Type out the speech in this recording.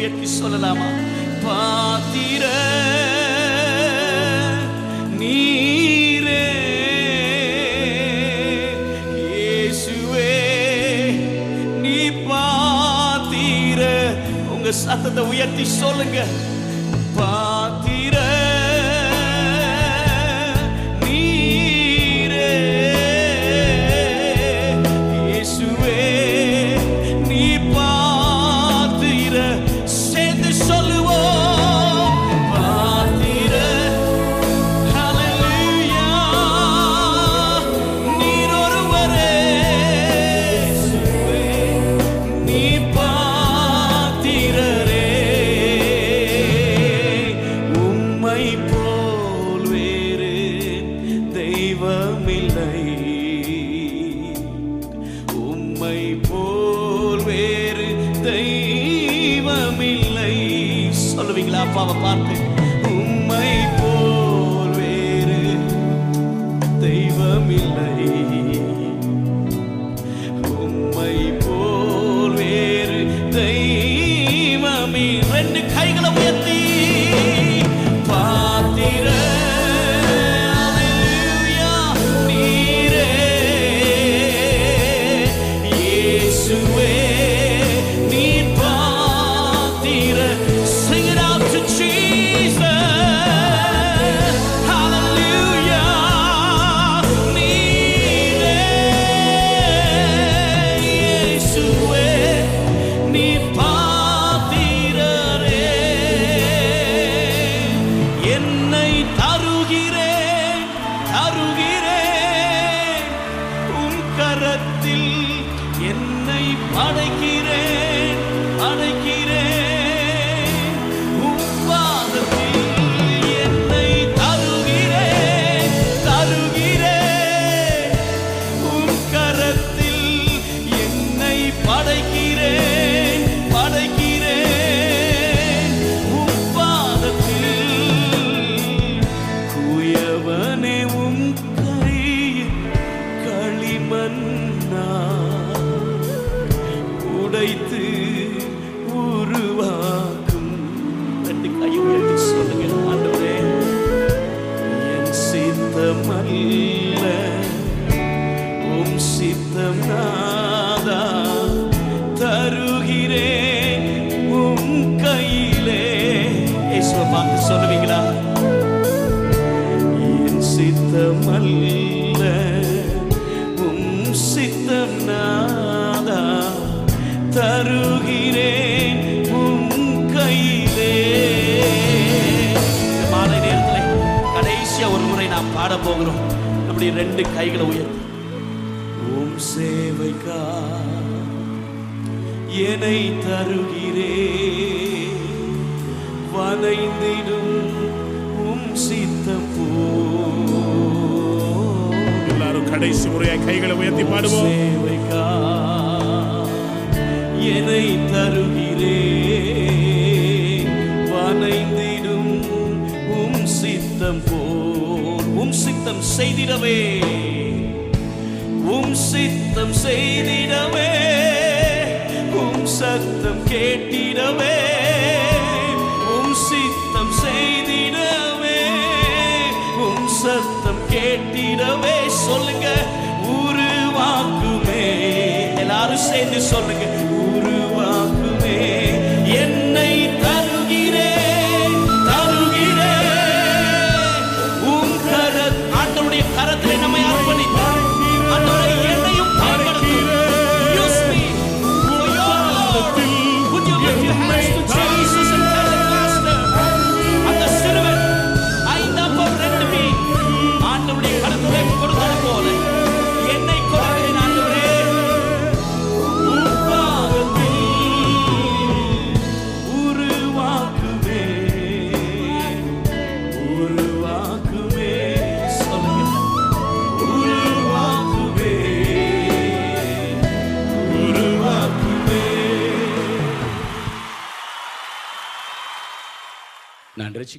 உயர்த்தி சொல்லலாமா? பாத்திர நீரே இயேசுவே, நீ பாத்திர. உங்க சத்தத்தை உயர்த்தி சொல்லுங்க. பாத்திர நீரே இயேசுவே, நீ பாத்திர. சேர்ந்து சொல்லுவோம். பாத்திர. ஹல்லேலூயா. நீர் ஒருவரே இயேசுவே, நீ பாத்திரரே. உம்மை போல் வேறு தெய்வமில்லை, உம்மை போல் வேறு தெய்வமில்லை. சொல்லுவீங்களா அப்பாவை பார்த்து? உம்மை போல் வேறு தெய்வமில்லை, உம்மை போல் வேறு தெய்வமே. ரெண்டு கைகளை உயர்த்தி பாத்திர. ஹல்லேலூயா. நீரே இயேசுவே, நீ பாத்திர. Sing it out to Jesus. Hallelujah. நீரே இயேசுவே, நீ பாத்திரரே. என்னை தருகிறேன், தருகிறேன் உம் கரத்தில். என்னை படைக்கிறேன், படைக்கிறேன் உம் பாதத்தில். என்னை தருகிறேன், தருகிறேன் உம் கரத்தில். என்னை படைக்கிறேன், படைக்கிறேன் உம் பாதத்தில். குயவனே உம் கையில் களிமண்ணா உடைத்து உருவாக்கும். ரெண்டு கையை உயர்த்தி சொல்லுங்க. ஆண்டவரே, என் சித்தமல்ல உம் சித்தம் நாதா, தருகிறேன் உம் கையிலே. இயேசுவை பார்த்து சொல்லுவீங்களா? என் சித்தமல்ல உம் சித்தம் நாதா, தருகிறேன் உம் கையிலே. இந்த மாலை நேரத்தில் கடைசியா ஒரு முறை நாம் பாட போகிறோம். நம்முடைய ரெண்டு கைகளை உயர்த்தி உம் சேவைக்கா என்னை தருகிறேன், வனைந்திடும் உம் சித்தம் போல். எல்லாரும் கடைசி முறையாய் கைகளை உயர்த்தி பாடுவோம். சேவைக்கா என்னை தருகிறேன், வனைந்திடும் உம் சித்தம் போல். உம் சித்தம் செய்திடவே, உம் சித்தம் செய்திடவே, உம் சத்தம் கேட்டிடவே, உம் சித்தம் செய்திடவே, உம் சத்தம் கேட்டிடவே. சொல்லுங்க. உருவாக்குமே. எல்லாரும் சேர்ந்து சொல்லுங்க. உருவாக்குமே. என்னை தருகிறேன், தருகிறேன் உம் கரத். ஆண்டவருடைய கரத்திலே நம்மை அர்ப்பணித்தார். ஆண்டவரே, என்னையும் பயன்படுத்தும். Use me for your glory. Would you lift your hands to Jesus and tell him, Master, அந்த சிறுவன் 5 அப்பம் 2 மீன் ஆண்டவருடைய கரத்திலே கொடுத்தது போல என்னை கொடுக்கிறேன் ஆண்டவரே. உம் பாதத்தில் உருவாக்குமே, உருவாக்குமே. சொல்லுங்க. உருவாக்குமே, உருவாக்குமே. நன்றி.